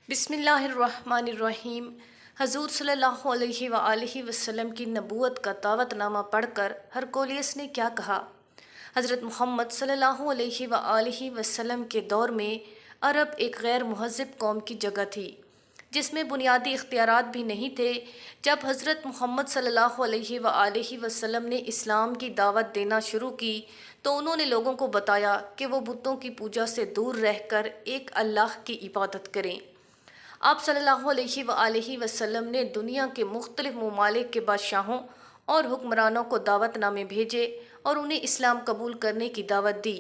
बिस्मिल्लाहिर्रहमानिर्रहीम। हजूर सल्लल्लाहु अलैहि वआलिहि वसल्लम की नबूवत का दावतनामा पढ़कर हरकुलियस ने क्या कहा। हज़रत मोहम्मद सल्लल्लाहु अलैहि वआलिहि वसल्लम के दौर में अरब एक गैर मुहज़्ज़ब कौम की जगह थी, जिसमें बुनियादी इख्तियारात भी नहीं थे। जब हज़रत मोहम्मद सल्लल्लाहु अलैहि वआलिहि वसल्लम ने इस्लाम की दावत देना शुरू की तो उन्होंने लोगों को बताया कि वो बुतों की पूजा से दूर रहकर एक अल्लाह की इबादत करें। आप सल्लल्लाहु अलैहि वसल्लम ने दुनिया के मुख्तलिफ ममालिक के बादशाहों और हुक्मरानों को दावतनामे भेजे और उन्हें इस्लाम कबूल करने की दावत दी।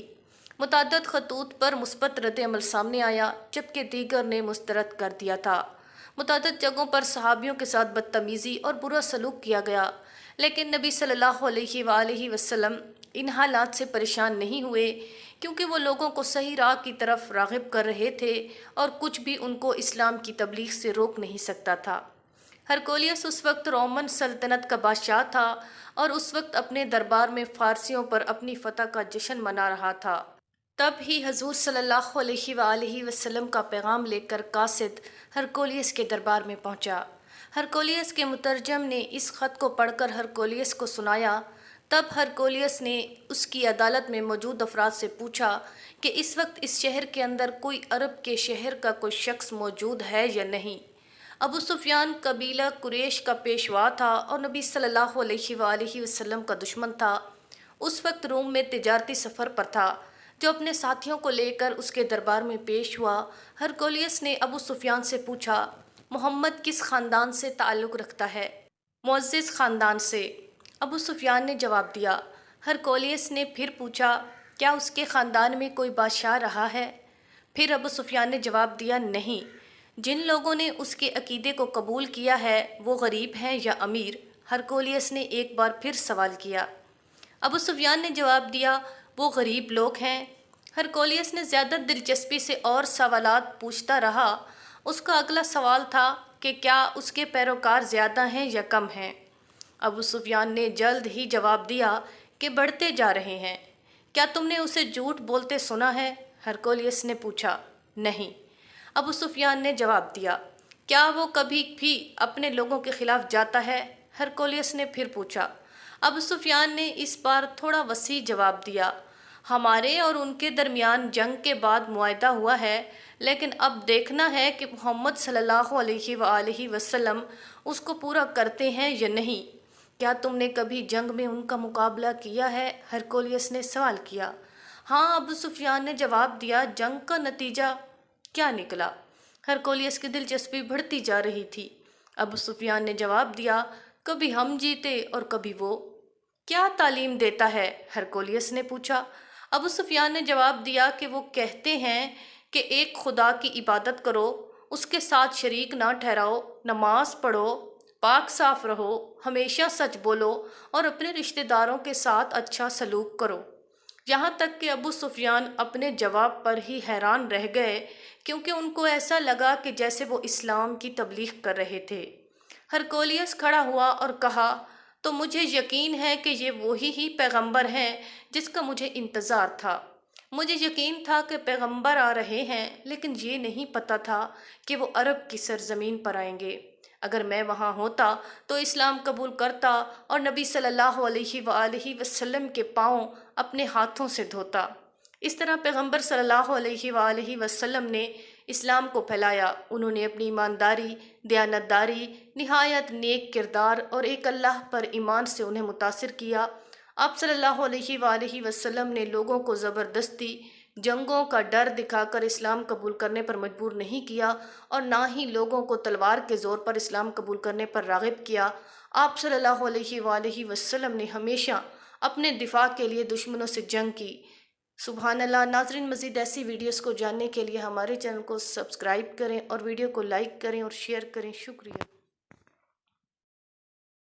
मुतअद्दिद खतूत पर मुस्बत रद्द-ए-अमल सामने आया, जबकि दीगर ने मुस्तरद कर दिया था। मुतअद्दिद जगहों पर सहाबियों के साथ बदतमीज़ी और बुरा सलूक किया गया, लेकिन नबी सल्लल्लाहु अलैहि वसल्लम इन हालात से परेशान नहीं हुए, क्योंकि वो लोगों को सही राह की तरफ राग़िब कर रहे थे और कुछ भी उनको इस्लाम की तबलीग से रोक नहीं सकता था। हरकुलियस उस वक्त रोमन सल्तनत का बादशाह था और उस वक्त अपने दरबार में फ़ारसियों पर अपनी फ़तह का जश्न मना रहा था। तब ही हजूर सल्लल्लाहु अलैहि वसल्लम का पैगाम लेकर कासिद हरकुलियस के दरबार में पहुंचा। हरकुलियस के मुतरजम ने इस ख़त को पढ़कर हरकुलियस को सुनाया। तब हरकुलियस ने उसकी अदालत में मौजूद अफराद से पूछा कि इस वक्त इस शहर के अंदर कोई अरब के शहर का कोई शख्स मौजूद है या नहीं। अबू सुफियान कबीला कुरैश का पेशवा था और नबी सल्लल्लाहु अलैहि वसल्लम का दुश्मन था। उस वक्त रोम में तिजारती सफ़र पर था, जो अपने साथियों को लेकर उसके दरबार में पेश हुआ। हरकुलियस ने अबू सुफियान से पूछा, मोहम्मद किस ख़ानदान से ताल्लुक़ रखता है? मुअज़्ज़िज़ ख़ानदान से, अबू सुफियान ने जवाब दिया। हरकुलियस ने फिर पूछा, क्या उसके ख़ानदान में कोई बादशाह रहा है? फिर अबू सुफियान ने जवाब दिया, नहीं। जिन लोगों ने उसके अकीदे को कबूल किया है वो गरीब हैं या अमीर? हरकुलियस ने एक बार फिर सवाल किया। अबू सुफियान ने जवाब दिया, वो गरीब लोग हैं। हरकुलियस ने ज़्यादा दिलचस्पी से और सवालात पूछता रहा। उसका अगला सवाल था कि क्या उसके पैरोकार ज़्यादा हैं या कम हैं? अबू सुफियान ने जल्द ही जवाब दिया कि बढ़ते जा रहे हैं। क्या तुमने उसे झूठ बोलते सुना है? हरकुलियस ने पूछा। नहीं। अबू सुफियान ने जवाब दिया। क्या वो कभी भी अपने लोगों के खिलाफ जाता है? हरकुलियस ने फिर पूछा। अबू सुफियान ने इस बार थोड़ा वसी जवाब दिया। हमारे और उनके दरमियान जंग के बाद मुआहदा हुआ है, लेकिन अब देखना है कि मोहम्मद सल्लल्लाहु अलैहि वसल्लम उसको पूरा करते हैं या नहीं। क्या तुमने कभी जंग में उनका मुकाबला किया है? हरकुलियस ने सवाल किया। हाँ, अबू सुफियान ने जवाब दिया। जंग का नतीजा क्या निकला? हरकुलियस की दिलचस्पी बढ़ती जा रही थी। अबू सुफियान ने जवाब दिया, कभी हम जीते और कभी वो। क्या तालीम देता है? हरकुलियस ने पूछा। अबू सुफियान ने जवाब दिया कि वो कहते हैं कि एक खुदा की इबादत करो, उसके साथ शरीक ना ठहराओ, नमाज पढ़ो, पाक साफ रहो, हमेशा सच बोलो और अपने रिश्तेदारों के साथ अच्छा सलूक करो। यहाँ तक कि अबू सुफियान अपने जवाब पर ही हैरान रह गए, क्योंकि उनको ऐसा लगा कि जैसे वो इस्लाम की तबलीग कर रहे थे। हरकुलियस खड़ा हुआ और कहा, तो मुझे यकीन है कि ये वही ही पैगंबर हैं जिसका मुझे इंतज़ार था। मुझे यकीन था कि पैगंबर आ रहे हैं, लेकिन ये नहीं पता था कि वो अरब की सरजमीन पर आएंगे। अगर मैं वहाँ होता तो इस्लाम कबूल करता और नबी सल्लल्लाहु अलैहि वसल्लम के पाँव अपने हाथों से धोता। इस तरह पैगंबर सल्लल्लाहु अलैहि वसल्लम ने इस्लाम को फैलाया। उन्होंने अपनी ईमानदारी, दयानतदारी, निहायत नेक किरदार और एक अल्लाह पर ईमान से उन्हें मुतासिर किया। आप सल्लल्लाहु अलैहि वसल्लम ने लोगों को ज़बरदस्ती जंगों का डर दिखाकर इस्लाम कबूल करने पर मजबूर नहीं किया और ना ही लोगों को तलवार के ज़ोर पर इस्लाम कबूल करने पर राग़िब किया। आप सल्लल्लाहु अलैहि वसल्लम ने हमेशा अपने दिफा के लिए दुश्मनों से जंग की। सुभान अल्लाह। नाज़रीन, मज़ीद ऐसी वीडियोस को जानने के लिए हमारे चैनल को सब्सक्राइब करें और वीडियो को लाइक करें और शेयर करें। शुक्रिया।